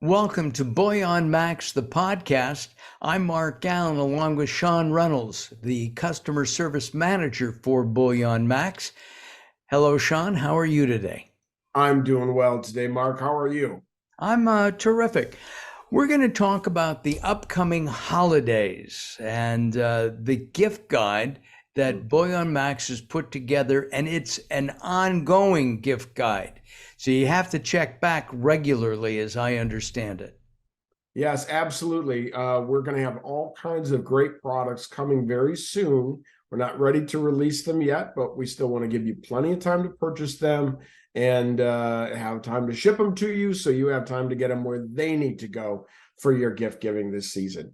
Welcome to BullionMax, the podcast. I'm Mark Alyn, along with Sean Reynolds, the customer service manager for BullionMax. Hello, Sean. How are you today? I'm doing well today, Mark. How are you? I'm terrific. We're going to talk about the upcoming holidays and the gift guide that BullionMax has put together, and it's an ongoing gift guide. So you have to check back regularly, as I understand it. Yes, absolutely. We're going to have all kinds of great products coming very soon. We're not ready to release them yet, but we still want to give you plenty of time to purchase them and have time to ship them to you so you have time to get them where they need to go for your gift giving this season.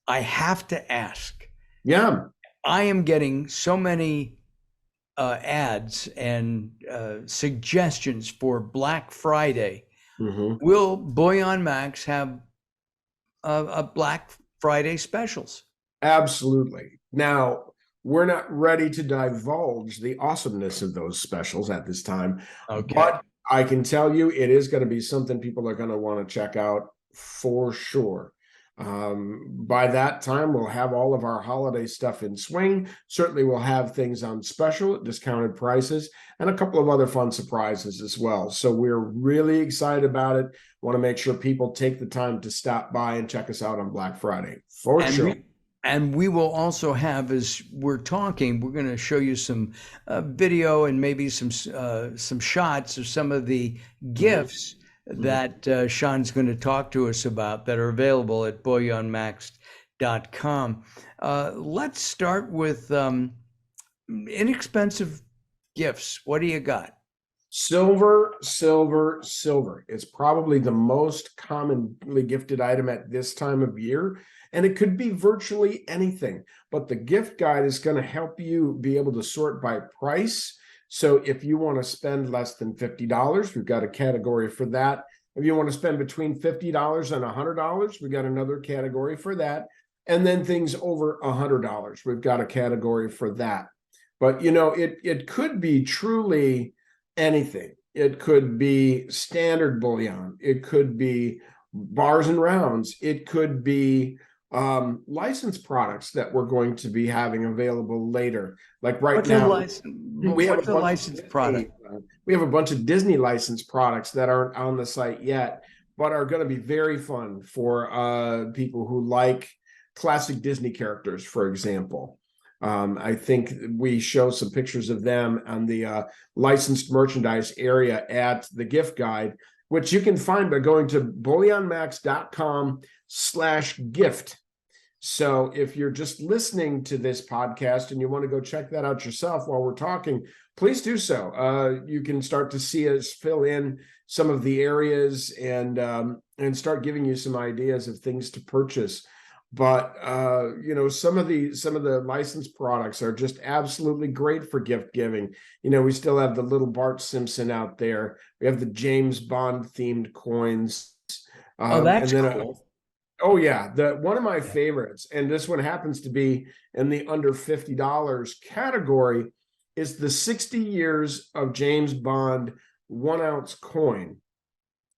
I have to ask. Yeah. I am getting so many ads and suggestions for Black Friday. Mm-hmm. Will BullionMax have a Black Friday specials? Absolutely. Now, we're not ready to divulge the awesomeness of those specials at this time, but I can tell you it is going to be something people are going to want to check out for sure. By that time, we'll have all of our holiday stuff in swing. Certainly, we'll have things on special at discounted prices and a couple of other fun surprises as well. So we're really excited about it. Want to make sure people take the time to stop by and check us out on Black Friday for sure. And we will also have, as we're talking, we're going to show you some video and maybe some shots of some of the gifts that Sean's going to talk to us about that are available at BullionMax.com. Let's start with inexpensive gifts. What do you got? Silver, silver, silver. It's probably the most commonly gifted item at this time of year, and it could be virtually anything. But the gift guide is going to help you be able to sort by price. So if you want to spend less than $50, we've got a category for that. If you want to spend between $50 and $100, we've got another category for that. And then things over $100, we've got a category for that. But, you know, it could be truly anything. It could be standard bullion. It could be bars and rounds. It could be licensed products that we're going to be having available later. Like right now, we have a licensed product. We have a bunch of Disney licensed products that aren't on the site yet, but are going to be very fun for people who like classic Disney characters, for example. I think we show some pictures of them on the licensed merchandise area at the gift guide, which you can find by going to BullionMax.com/gift. So if you're just listening to this podcast and you want to go check that out yourself while we're talking, please do so. You can start to see us fill in some of the areas and start giving you some ideas of things to purchase. But you know, some of the licensed products are just absolutely great for gift giving. You know, we still have the little Bart Simpson out there. We have the James Bond themed coins. Oh, that's cool. Oh yeah, one of my favorites, and this one happens to be in the under $50 category, is the 60 years of James Bond 1-ounce coin.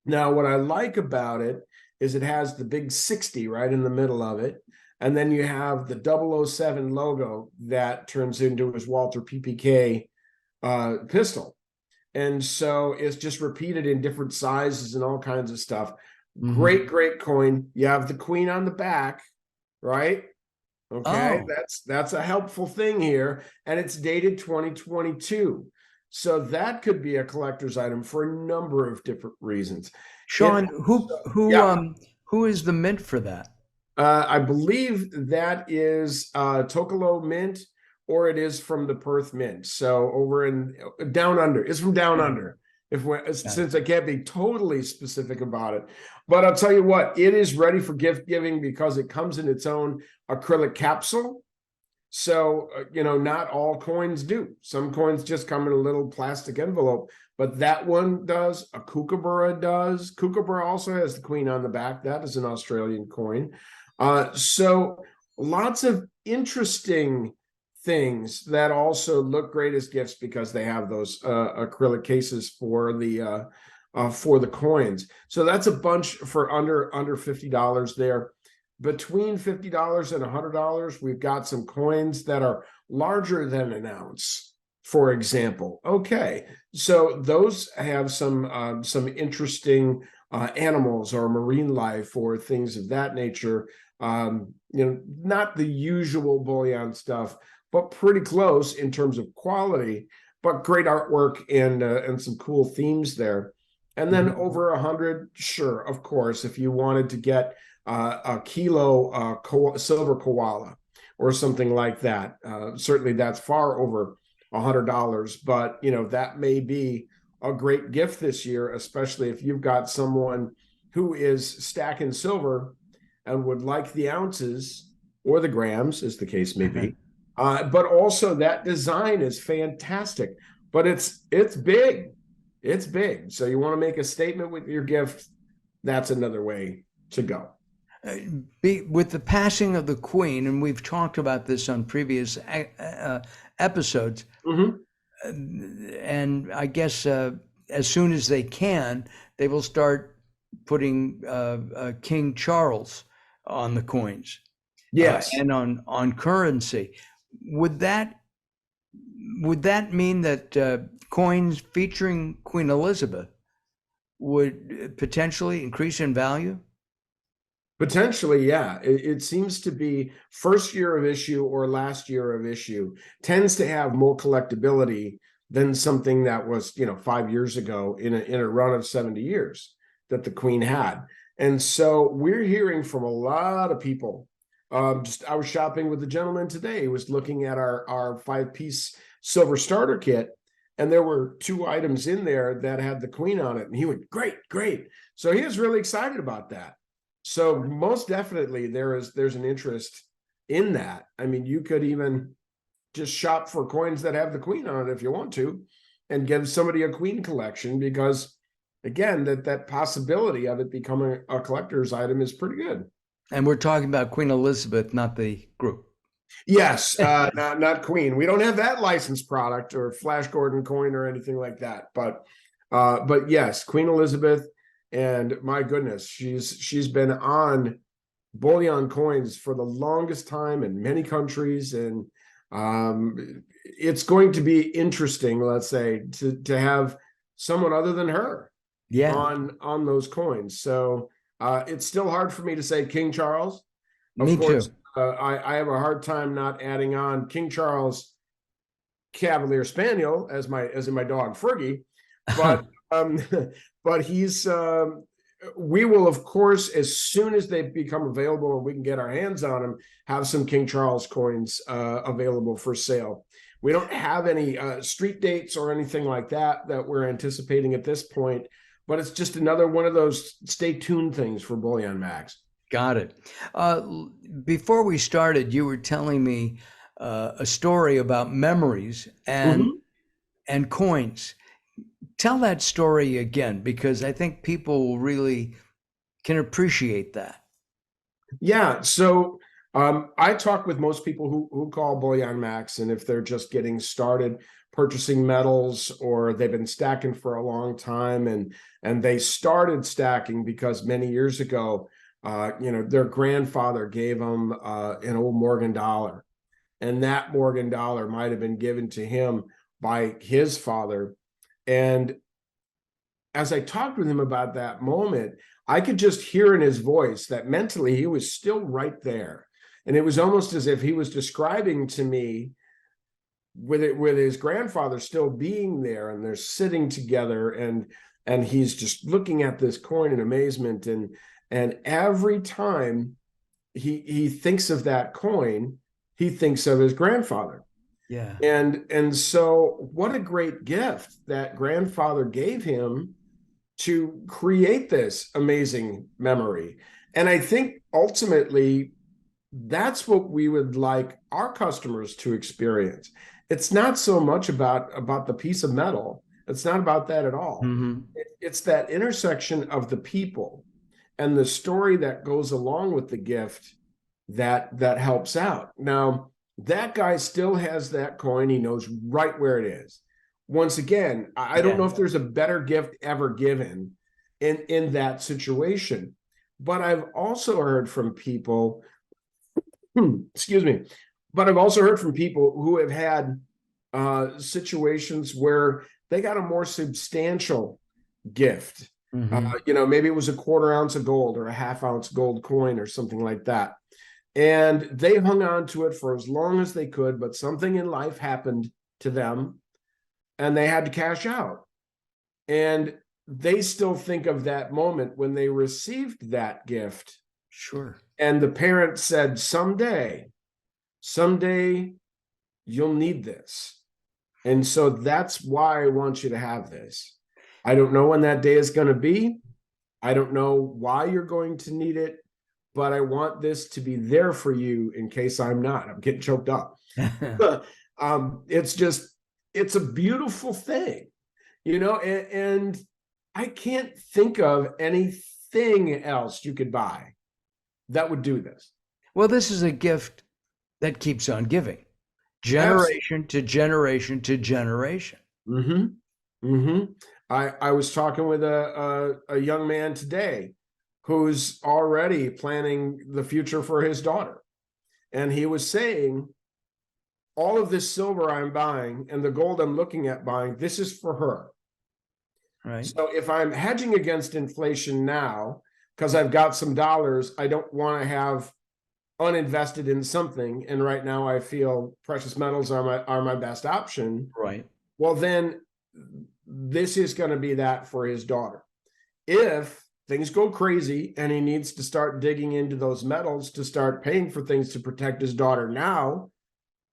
Now, what I like about it is it has the big 60 right in the middle of it, and then you have the 007 logo that turns into his Walter PPK pistol, and so it's just repeated in different sizes and all kinds of stuff. Great coin. You have the queen on the back, right? Okay, that's a helpful thing here, and it's dated 2022. So that could be a collector's item for a number of different reasons. Sean, who is the mint for that? I believe that is Tokelo Mint, or it is from the Perth Mint. So over in Down Under. It's from Down Under. Since I can't be totally specific about it. But I'll tell you what, it is ready for gift giving because it comes in its own acrylic capsule. So, you know, not all coins do. Some coins just come in a little plastic envelope, but that one does. A Kookaburra does. Kookaburra also has the queen on the back. That is an Australian coin. So lots of interesting things that also look great as gifts because they have those acrylic cases for the for the coins. So that's a bunch for under $50 there. Between $50 and $100, we've got some coins that are larger than an ounce, for example. Okay, so those have some interesting animals or marine life or things of that nature. Not the usual bullion stuff, but pretty close in terms of quality, but great artwork and some cool themes there. And then over 100, sure, of course, if you wanted to get a kilo silver koala or something like that, certainly that's far over $100. But that may be a great gift this year, especially if you've got someone who is stacking silver and would like the ounces or the grams, as the case may be. But also that design is fantastic, but it's big. It's big. So you want to make a statement with your gift, that's another way to go. With the passing of the Queen, and we've talked about this on previous episodes, and I guess as soon as they can, they will start putting King Charles on the coins. Yes. And on currency. Would that mean that coins featuring Queen Elizabeth would potentially increase in value? Potentially, yeah. It seems to be first year of issue or last year of issue tends to have more collectability than something that was 5 years ago in a run of 70 years that the Queen had. And so we're hearing from a lot of people. I was shopping with a gentleman today. He was looking at our 5-piece silver starter kit, and there were 2 items in there that had the Queen on it. And he went, great. So he was really excited about that. So most definitely there's an interest in that. I mean, you could even just shop for coins that have the Queen on it if you want to, and give somebody a Queen collection, because again, that possibility of it becoming a collector's item is pretty good. And we're talking about Queen Elizabeth, not the group. Yes, not Queen. We don't have that licensed product or Flash Gordon coin or anything like that. But yes, Queen Elizabeth, and my goodness, she's been on bullion coins for the longest time in many countries, and it's going to be interesting, let's say, to have someone other than her on those coins. So it's still hard for me to say King Charles. Me too. I have a hard time not adding on King Charles Cavalier Spaniel as in my dog Fergie, but but he's we will, of course, as soon as they become available and we can get our hands on them, have some King Charles coins available for sale. We don't have any street dates or anything like that we're anticipating at this point, but it's just another one of those stay tuned things for BullionMax. Got it. Before we started, you were telling me a story about memories and coins. Tell that story again, because I think people really can appreciate that. Yeah. So I talk with most people who call BullionMax, and if they're just getting started purchasing metals, or they've been stacking for a long time, and they started stacking because many years ago, their grandfather gave them an old Morgan dollar, and that Morgan dollar might have been given to him by his father. And as I talked with him about that moment, I could just hear in his voice that mentally he was still right there. And it was almost as if he was describing to me with his grandfather still being there, and they're sitting together, and he's just looking at this coin in amazement. And every time he thinks of that coin, he thinks of his grandfather. Yeah. And so what a great gift that grandfather gave him to create this amazing memory. And I think ultimately that's what we would like our customers to experience. It's not so much about the piece of metal. It's not about that at all. It's that intersection of the people and the story that goes along with the gift that helps out. Now, that guy still has that coin. He knows right where it is. once again, I don't Yeah. know if there's a better gift ever given in that situation. But I've also heard from people, excuse me, but I've also heard from people who have had situations where they got a more substantial gift. Hmm. Maybe it was a quarter ounce of gold or a half ounce gold coin or something like that. And they hung on to it for as long as they could, but something in life happened to them and they had to cash out. And they still think of that moment when they received that gift. Sure. And the parent said, someday you'll need this. And so that's why I want you to have this. I don't know when that day is going to be. I don't know why you're going to need it, but I want this to be there for you in case I'm not. I'm getting choked up. It's a beautiful thing, and I can't think of anything else you could buy that would do this. Well, this is a gift that keeps on giving, Absolutely. generation to generation to generation. Mm-hmm. Mm-hmm. I was talking with a young man today who's already planning the future for his daughter. And he was saying, all of this silver I'm buying and the gold I'm looking at buying, this is for her. Right. So if I'm hedging against inflation now, because I've got some dollars, I don't want to have uninvested in something. And right now I feel precious metals are my best option. Right. Well, then this is going to be that for his daughter. If things go crazy and he needs to start digging into those metals to start paying for things to protect his daughter now,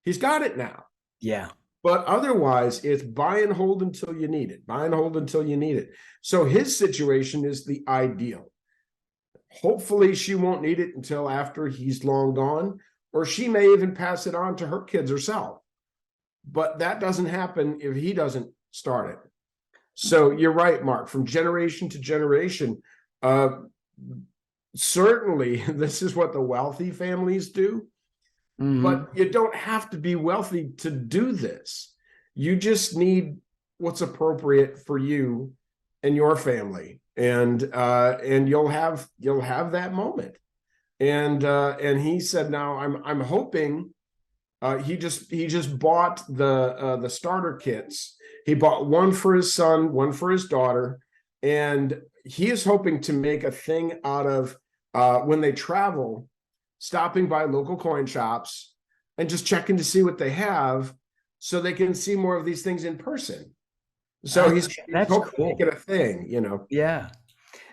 he's got it now. Yeah. But otherwise, it's buy and hold until you need it. Buy and hold until you need it. So his situation is the ideal. Hopefully, she won't need it until after he's long gone, or she may even pass it on to her kids herself. But that doesn't happen if he doesn't start it. So you're right, Mark. From generation to generation, certainly this is what the wealthy families do. But you don't have to be wealthy to do this. You just need what's appropriate for you and your family, and you'll have that moment. And he said, now I'm hoping. He just bought the starter kits. He bought one for his son, one for his daughter, and he is hoping to make a thing out of when they travel, stopping by local coin shops and just checking to see what they have so they can see more of these things in person. So he's That's hoping to make cool. it a thing. Yeah.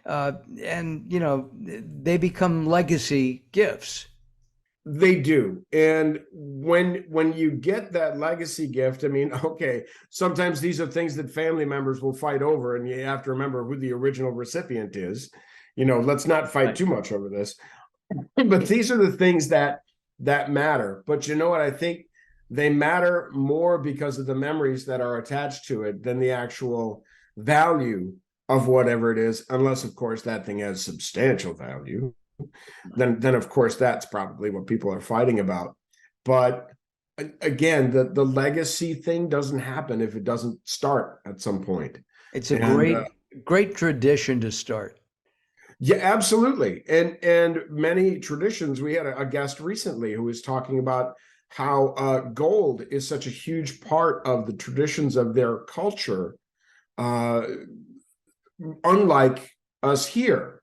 And, they become legacy gifts. They do. And when you get that legacy gift, I mean, okay, sometimes these are things that family members will fight over, and you have to remember who the original recipient is. Let's not fight Right. too much over this. But these are the things that matter. But you know what? I think they matter more because of the memories that are attached to it than the actual value of whatever it is, unless, of course, that thing has substantial value. Then of course that's probably what people are fighting about. But again, the legacy thing doesn't happen if it doesn't start at some point. It's a And great tradition to start. yeah, absolutely. And many traditions. We had a guest recently who was talking about how gold is such a huge part of the traditions of their culture, unlike us here.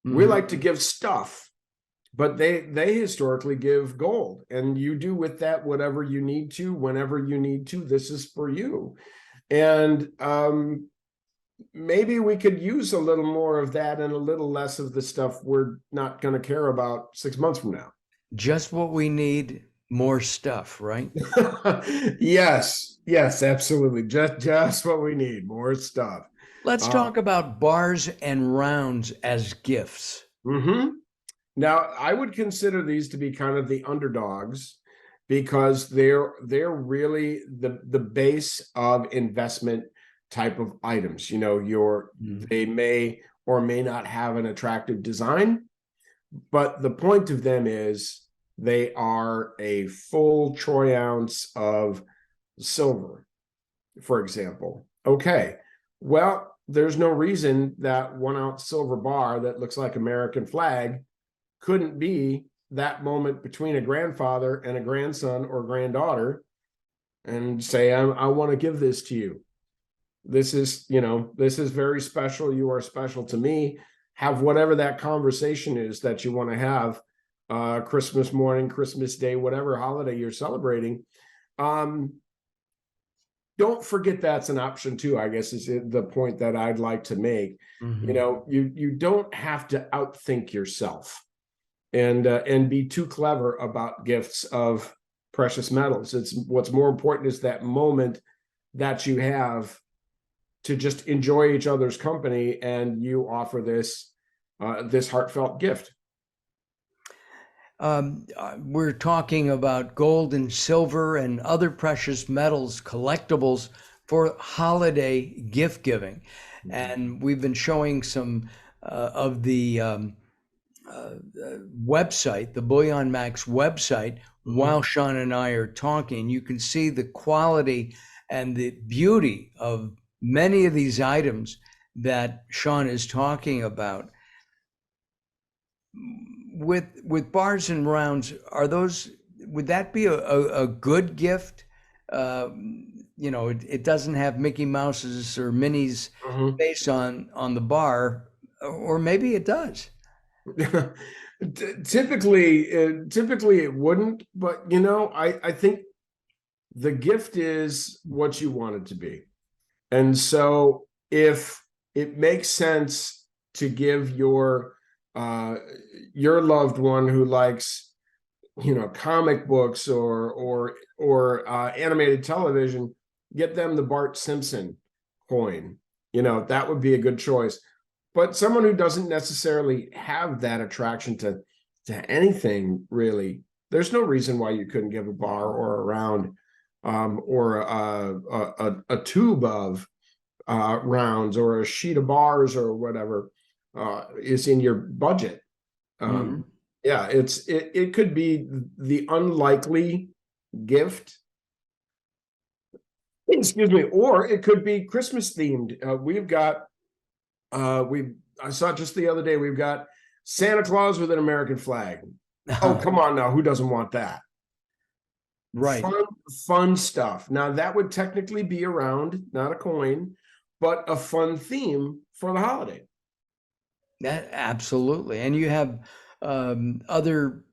We like to give stuff, but they historically give gold, and you do with that whatever you need to, whenever you need to. This is for you. And maybe we could use a little more of that and a little less of the stuff we're not going to care about 6 months from now. Just what we need, more stuff, right? Yes, absolutely. Just what we need, more stuff. Let's talk about bars and rounds as gifts. Now, I would consider these to be kind of the underdogs because they're really the base of investment type of items. They may or may not have an attractive design, but the point of them is they are a full troy ounce of silver. for example. Okay, well, there's no reason that 1 ounce silver bar that looks like American flag couldn't be that moment between a grandfather and a grandson or granddaughter, and say, I want to give this to you. This is, this is very special. You are special to me. Have whatever that conversation is that you want to have, Christmas morning, Christmas day, whatever holiday you're celebrating. Don't forget that's an option too, I guess, is the point that I'd like to make. You don't have to outthink yourself and be too clever about gifts of precious metals. It's what's more important is that moment that you have to just enjoy each other's company, and you offer this this heartfelt gift. We're talking about gold and silver and other precious metals, collectibles for holiday gift giving. And we've been showing some of the website, the BullionMax website, while Sean and I are talking. You can see the quality and the beauty of many of these items that Sean is talking about. With bars and rounds, would that be a good gift? It doesn't have Mickey Mouse's or Minnie's face on the bar, or maybe it does. Typically it wouldn't, but I think the gift is what you want it to be. And so if it makes sense to give your loved one who likes, comic books or animated television, get them the Bart Simpson coin. That would be a good choice. But someone who doesn't necessarily have that attraction to anything really, there's no reason why you couldn't give a bar or a round, or a tube of rounds, or a sheet of bars, or whatever is in your budget. Yeah, it could be the unlikely gift. Excuse me, or it could be Christmas themed. We've got I saw it just the other day. We've got Santa Claus with an American flag. Oh, come on now, who doesn't want that? Right. Fun stuff. Now that would technically be a round, not a coin, but a fun theme for the holiday. That absolutely. And you have other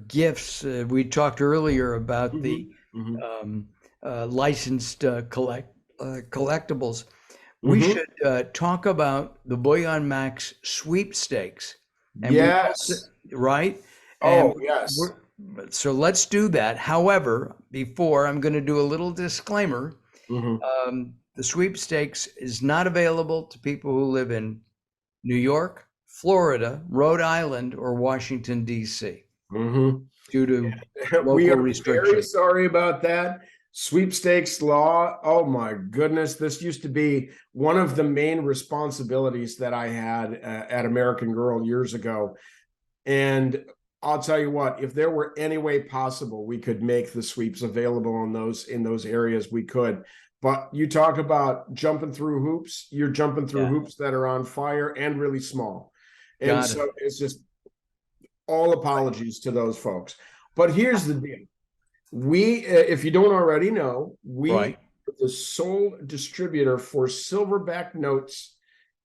gifts. We talked earlier about the licensed collectibles. We should talk about the BullionMax sweepstakes. And yes. Right? Oh, yes. So let's do that. However, before, I'm going to do a little disclaimer. The sweepstakes is not available to people who live in New York, Florida, Rhode Island, or Washington, D.C. Due to local we are restrictions. Very sorry about that. Sweepstakes law. Oh my goodness. This used to be one of the main responsibilities that I had at American Girl years ago. And I'll tell you what, if there were any way possible we could make the sweeps available in those areas, we could. But you talk about jumping through hoops, you're jumping through hoops that are on fire and really small. And so it's just all apologies to those folks. But here's the deal. We, if you don't already know, we are the sole distributor for silverback notes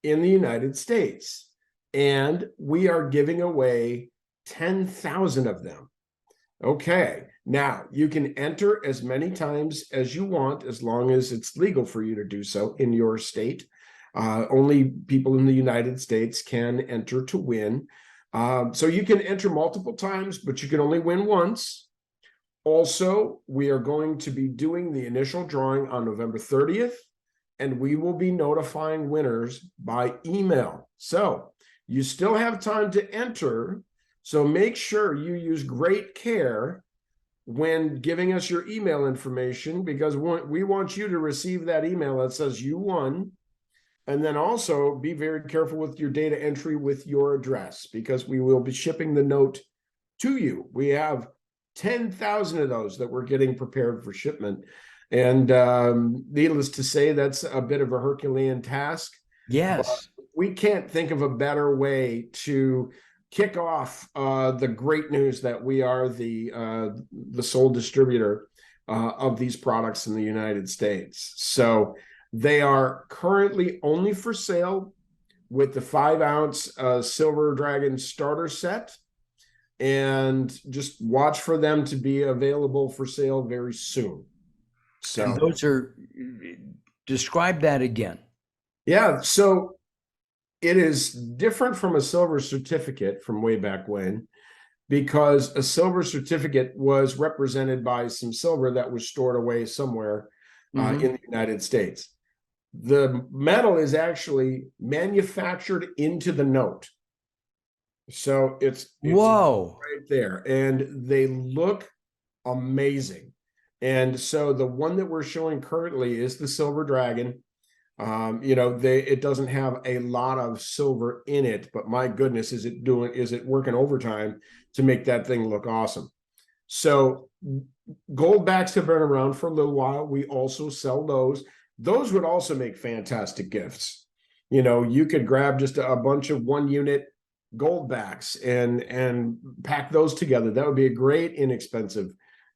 in the United States. And we are giving away 10,000 of them. Okay. Now, you can enter as many times as you want, as long as it's legal for you to do so in your state. Only people in the United States can enter to win. So you can enter multiple times, but you can only win once. Also, we are going to be doing the initial drawing on November 30th, and we will be notifying winners by email. So you still have time to enter. So make sure you use great care when giving us your email information, because we want you to receive that email that says you won. And then also be very careful with your data entry with your address, because we will be shipping the note to you. We have 10,000 of those that we're getting prepared for shipment. And needless to say, that's a bit of a Herculean task. But Yes. we can't think of a better way to kick off the great news that we are the sole distributor of these products in the United States. So they are currently only for sale with the 5-ounce Silver Dragon starter set. And just watch for them to be available for sale very soon. And So, those are, describe that again. yeah, so it is different from a silver certificate from way back when, because a silver certificate was represented by some silver that was stored away somewhere in the United States. The metal is actually manufactured into the note. So it's Whoa. right there, and they look amazing. And so the one that we're showing currently is the Silver Dragon. It doesn't have a lot of silver in it, but my goodness, is it working overtime to make that thing look awesome? So gold backs have been around for a little while. We also sell those. Those would also make fantastic gifts. You could grab just a bunch of 1-unit gold backs and pack those together. That would be a great inexpensive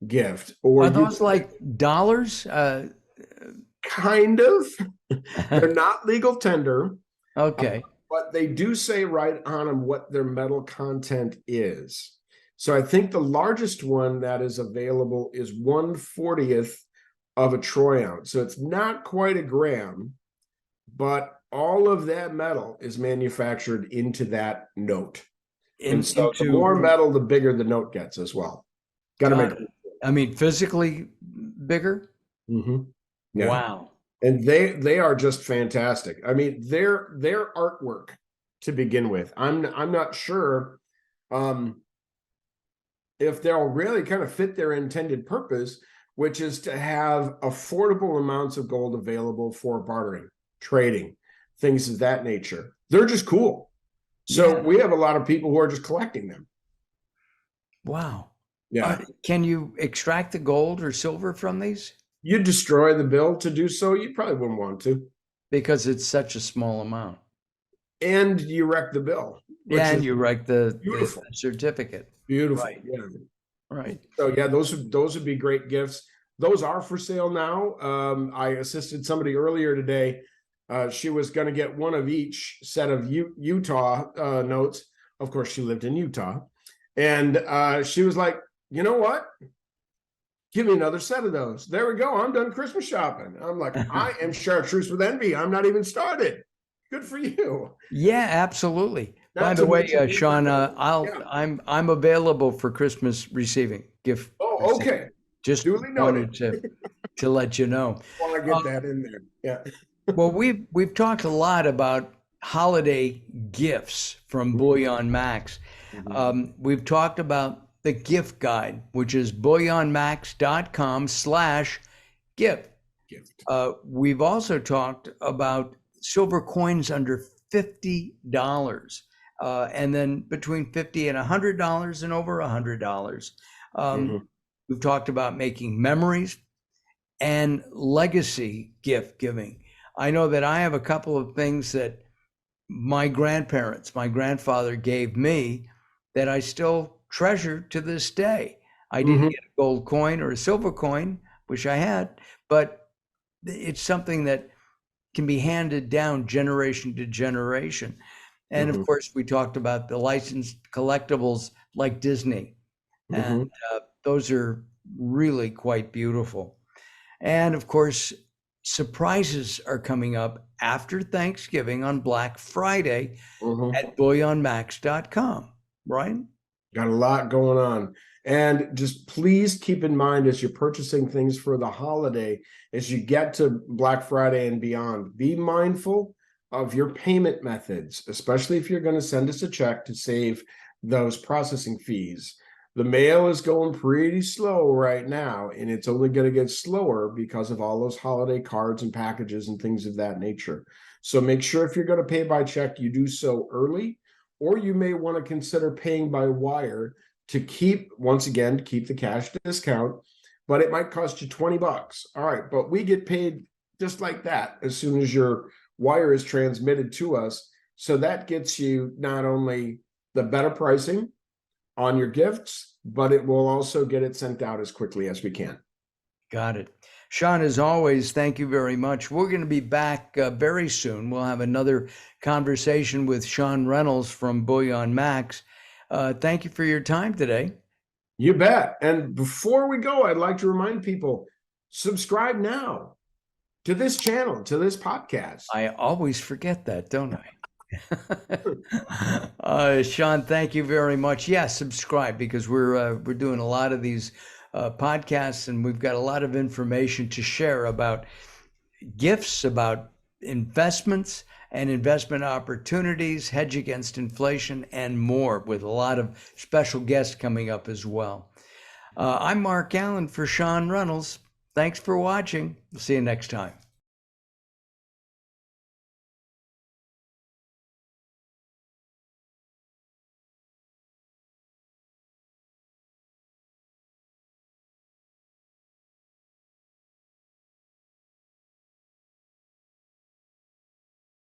gift. Or Are those like dollars? kind of. They're not legal tender. Okay. But they do say right on them what their metal content is. So I think the largest one that is available is 1/40th of a troy ounce. So it's not quite a gram, but all of that metal is manufactured into that note. And so the more metal, the bigger the note gets as well. Got to make it. I mean, physically bigger? Mm-hmm. Yeah. Wow. And they are just fantastic. I mean, their artwork to begin with. I'm not sure if they'll really kind of fit their intended purpose, which is to have affordable amounts of gold available for bartering, trading, things of that nature. They're just cool. So we have a lot of people who are just collecting them. Wow. Yeah. Can you extract the gold or silver from these? You destroy the bill to do so, you probably wouldn't want to. Because it's such a small amount. And you wreck the bill. And you write the certificate. Beautiful. Right. Yeah. Right. So yeah, those would be great gifts. Those are for sale now. I assisted somebody earlier today. She was going to get one of each set of Utah notes. Of course, she lived in Utah. And she was like, you know what? Give me another set of those. There we go. I'm done Christmas shopping. I'm like, I am chartreuse with envy. I'm not even started. Good for you. Yeah, absolutely. By the way, Sean, I'm available for Christmas receiving gift. Oh, okay. Just wanted to let you know. Want to get that in there? Yeah. Well, we've talked a lot about holiday gifts from BullionMax. We've talked about the gift guide, which is BullionMax.com/gift. We've also talked about silver coins under $50, and then between $50 and $100 and over $100. We've talked about making memories and legacy gift giving. I know that I have a couple of things that my grandfather gave me that I still treasure to this day. I didn't get a gold coin or a silver coin, wish I had, but it's something that can be handed down generation to generation. And of course, we talked about the licensed collectibles like Disney. And those are really quite beautiful. And of course, surprises are coming up after Thanksgiving on Black Friday at BullionMax.com, right? Got a lot going on. And just please keep in mind as you're purchasing things for the holiday, as you get to Black Friday and beyond, be mindful of your payment methods, especially if you're going to send us a check to save those processing fees. The mail is going pretty slow right now, and it's only going to get slower because of all those holiday cards and packages and things of that nature. So make sure if you're going to pay by check, you do so early, or you may want to consider paying by wire to keep the cash discount, but it might cost you $20. All right, but we get paid just like that as soon as your wire is transmitted to us. So that gets you not only the better pricing on your gifts, but it will also get it sent out as quickly as we can. Got it. Sean, as always, thank you very much. We're going to be back very soon. We'll have another conversation with Sean Reynolds from BullionMax. Thank you for your time today. You bet. And before we go, I'd like to remind people, subscribe now to this channel, to this podcast. I always forget that, don't I? Sean, thank you very much. Yeah, subscribe, because we're doing a lot of these podcasts, and we've got a lot of information to share about gifts, about investments and investment opportunities, hedge against inflation, and more, with a lot of special guests coming up as well. I'm Mark Alyn for Sean Reynolds. Thanks for watching. See you next time.